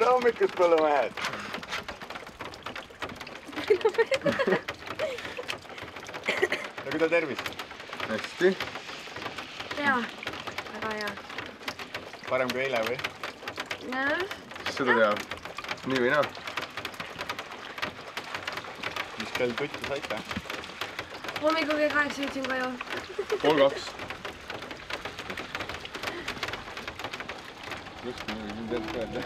tere hommikust, põllumehed! No kuidas tervis? Hästi. Jaa, väga hea. Parem kui eile või? Seda teab. Nii või naa? Mis kell tuttu saite? Hommikul kell 8 jõudsin koju. 3:02. Just muidugi mind öelda.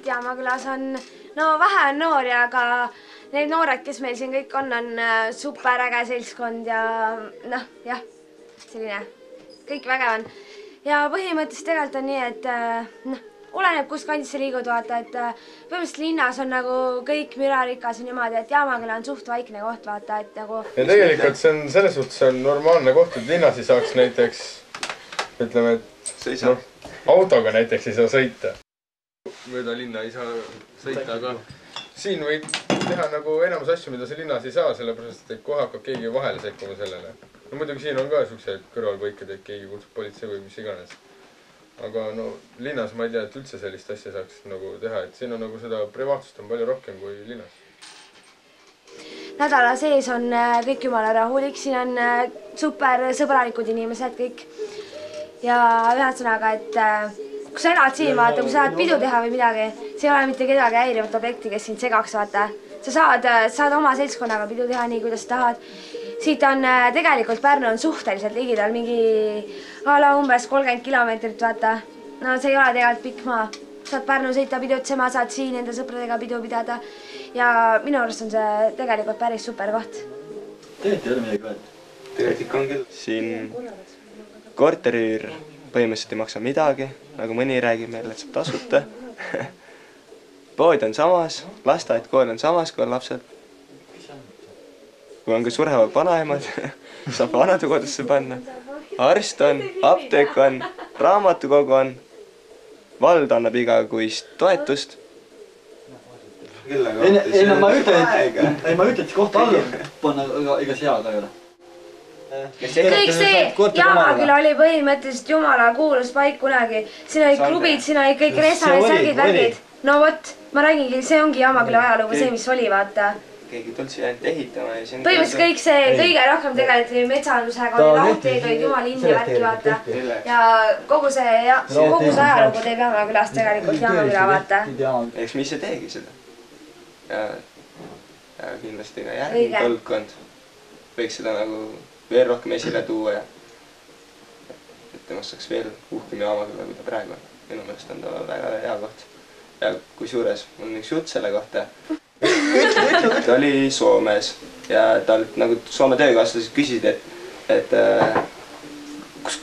Jaamagülas on, vähe on noori, aga need noored, kes meil siin kõik on super äge seltskond ja jah, selline, kõik vägev on. Ja põhimõtteliselt tegelikult on nii, et oleneb, kus kandis sa liigud, vaata, et põhimõtteliselt linnas on nagu kõik mürarikas ja niimoodi, et Jaamagüla on suht vaikne koht, vaata, et nagu... Ja tegelikult see on selles suhtes on normaalne koht, et linnas ei saaks näiteks, ütleme, et autoga näiteks ei saa sõita. Mööda linna ei saa sõita, aga siin võid teha nagu enamus asju, mida sa linnas ei saa, sellepärast, et kohe hakkab keegi vahele sekkuma sellele. No muidugi siin on ka sellised kõrvalpõikad, et keegi kutsub politsei või mis iganes. Aga linnas ma ei tea, et üldse sellist asja saaks nagu teha, et siin on nagu seda privaatsust on palju rohkem kui linnas. Nädala sees on kõik jumala rahulik, siin on super sõbralikud inimesed kõik. Ja ühesõnaga, et kui sa elad siin, vaata, kui sa saad pidu teha või midagi, see ei ole mitte kedagi häirivat objekti, kes sind segaks, vaata. Sa saad oma seltskonnaga pidu teha nii, kuidas sa tahad. Siit on tegelikult Pärnu on suhteliselt ligidal mingi umbes 30 kilomeetrit, vaata. No see ei ole tegelikult pikk maa. Saad Pärnu sõita pidutsema, saad siin enda sõpradega pidu pidada. Ja minu arust on see tegelikult päris super koht. Tegelikult ei ole midagi vaja. Tegelikult ikka on küll. Siin korteriüür põhimõtteliselt ei maksa midagi, nagu mõni räägib meile, et saab tasuta. Pood on samas, lasteaed, kool on samas, kui on lapsed. Kui on ka surevad vanaemad, saab vanadekodusse panna. Arst on, apteek on, raamatukogu on. Vald annab igakuist toetust. Ma ütlen, et kohta alla panna, ega see hea ka ei ole. Kõik see Jaamagüla oli põhimõtteliselt jumala kuulus paik kunagi. Siin olid klubid, siin olid kõik resad, särgid, värgid. No vot, ma räägingi, see ongi Jaamagüla ajalugu, see mis oli, vaata. Keegi tulsi ainult ehitama ja siin... Põhimõtteliselt kõik see kõige rohkem tegelikult metsandusega oli lahteed, olid jumala linni värki, vaata. Ja kogu see ajalugu teeb Jaamagülast tegelikult Jaamagüla, vaata. Eks mis see teegi seda. Ja kindlasti ka järgmine põlvkond võiks seda nagu veel rohkem esile tuua ja et temast saaks veel uhkem Jaamagüla, kui ta praegu on. Minu meelest on ta väga hea koht. Ja kui suures, mul on üks jutt selle kohta. Ta oli Soomes ja talt nagu Soome töökaaslased küsisid, et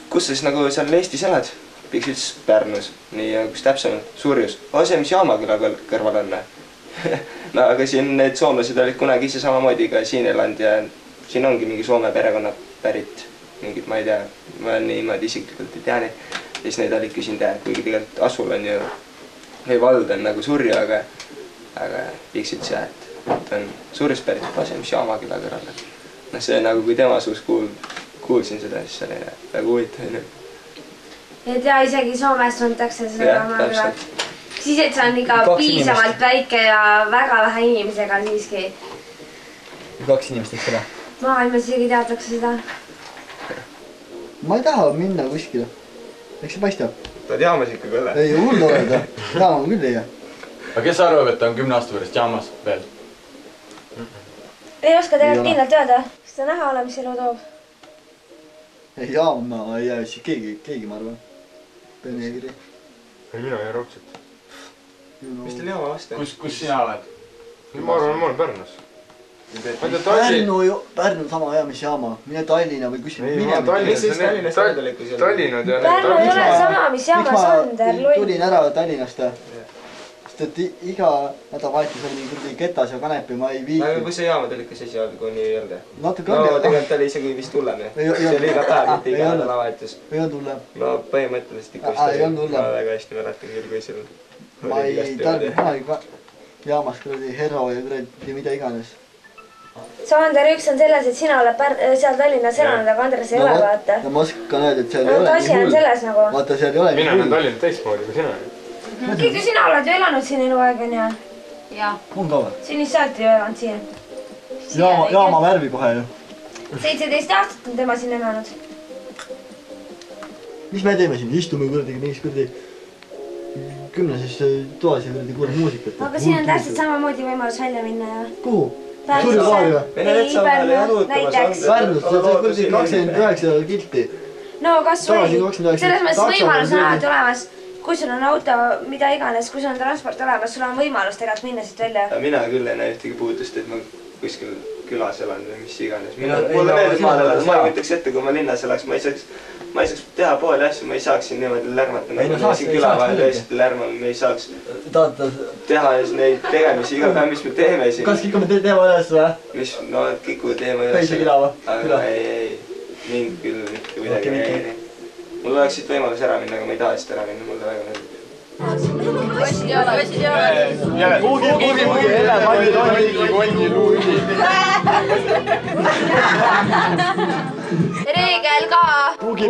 kus sa siis nagu seal Eestis elad? Piks ütles Pärnus, nii kus täpsemalt, Surjus. See, mis Jaamagüla kõrval on. No aga siin need soomlased olid kunagi ise samamoodi ka siin elanud ja siin ongi mingi Soome perekonna pärit mingid, ma ei tea, ma niimoodi isiklikult ei tea neid. Ja siis neid olid küsinud, kuigi tegelikult asul on ju, või vald on nagu Surju, aga väga Piksitsi häält. Ta on suurest pärit Pasemis Jaamaküla kõrval. Noh, see nagu, kui tema suust kuulsin seda, siis see oli väga huvitav. Et ja isegi Soomes tuntakse seda Jaamaküla. Siis, et see on ikka piisavalt väike ja väga vähe inimesega siiski. 2 inimest, eks ole. Maailmas isegi teatakse seda. Ma ei taha minna kuskile. Eks see paistab. Ta on jaamas ikkagi õlle. Ei, hullu oleda. Jaama küll ei jää. aga kes arvab, et ta on 10 aasta pärast jaamas veel? Ei oska tegelikult kindlalt öelda. Kas ta näha ole, mis elu toob? Ei, jaama ei jää siis keegi, ma arvan. Penekiri. Ei, mina ei raudselt. Mis teil jaama vastu? Kus sina oled? Ma arvan, ma olen Pärnus. Pärnu sama hea, mis jaama. Mine Tallinna või kuskil. Ei, ma Tallinnas. Tallinna tean. Pärnu ei ole sama, mis jaamas on, Terlull. Tulin ära Tallinnast. Sest et iga nädalavahetus oli kurdi Ketas ja Kanepi, ma ei viinud. Aga kus see jaama tuli ikka esialgu nii öelda? Natuke no tegelikult oli isegi vist hullem ju. See oli iga päev, mitte iga nädalavahetus. Ei olnud hullem. No põhimõtteliselt ikka ei olnud hullem. Ma väga hästi mäletan küll, kui seal ma ei tarbinud kunagi jaamas kuradi Hero ja kuradi mida iganes. Sander, üks on selles, et sina oled seal Tallinnas elanud, aga Andres ei ole, vaata. Ja ma oskan öelda, et seal ei ole nii hull. Asi on selles nagu. Vaata, seal ei ole mina olen Tallinnas teistmoodi kui sina. Kõik sina oled ju elanud siin eluaeg, on ju? Jaa. On ka või? Sünnist saati ju elanud siin. Jaama värvi kohe ju. 17 aastat on tema siin elanud. Mis me teeme siin? Istume kuradi mingis kuradi 10. toas ja kuradi kuulame muusikat. Aga siin on täpselt samamoodi võimalus välja minna ja... Kuhu? Suuri kooli või? Ei, Pärnu näiteks. Pärnust, see on kuradi 29 kilti. No kas või? Selles mõttes võimalus on alati olemas. Kui sul on auto, mida iganes, kui sul on transport olemas, sul on võimalus tegelikult minna siit välja. Mina küll ei näe ühtegi puudust, et ma kuskil külas elan või mis iganes. Mulle meeldib maal elada, ma ei võtaks ette, kui ma linnas elaks, ma ei saaks teha pooli asju, ma ei saaks siin niimoodi lärmata. Ma siin küla vahel tõesti lärmal, me ei saaks teha neid tegemisi iga päev, mis me teeme siin. Kas Kiku me teeme üles või? Mis, no Kiku teeme üles. Päise küla või? Aga ei, mind küll mitte kuidagi ei. Mul oleks siit võimalus ära minna, aga ma ei taha siit ära minna, mulle väga meeldib. Puugi, elevandi, kondi, luudi. Reegel ka! Puugi,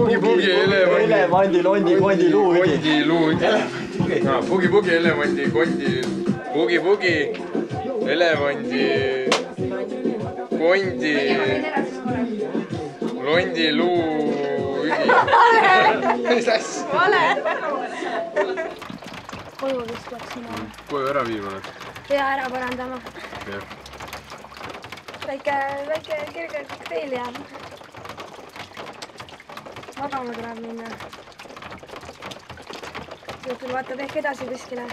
elevandi, londi, kondi, luudi. Puugi, elevandi, kondi, puugi, elevandi, kondi, londi, luudi. Mis asja? Vale! Koju vist peaks minema. Koju ära viima nüüd? Ja ära parandama. Väike kerge kokteil jääb. Magama tuleb minna. Õhtul vaatad ehk edasi kuskile.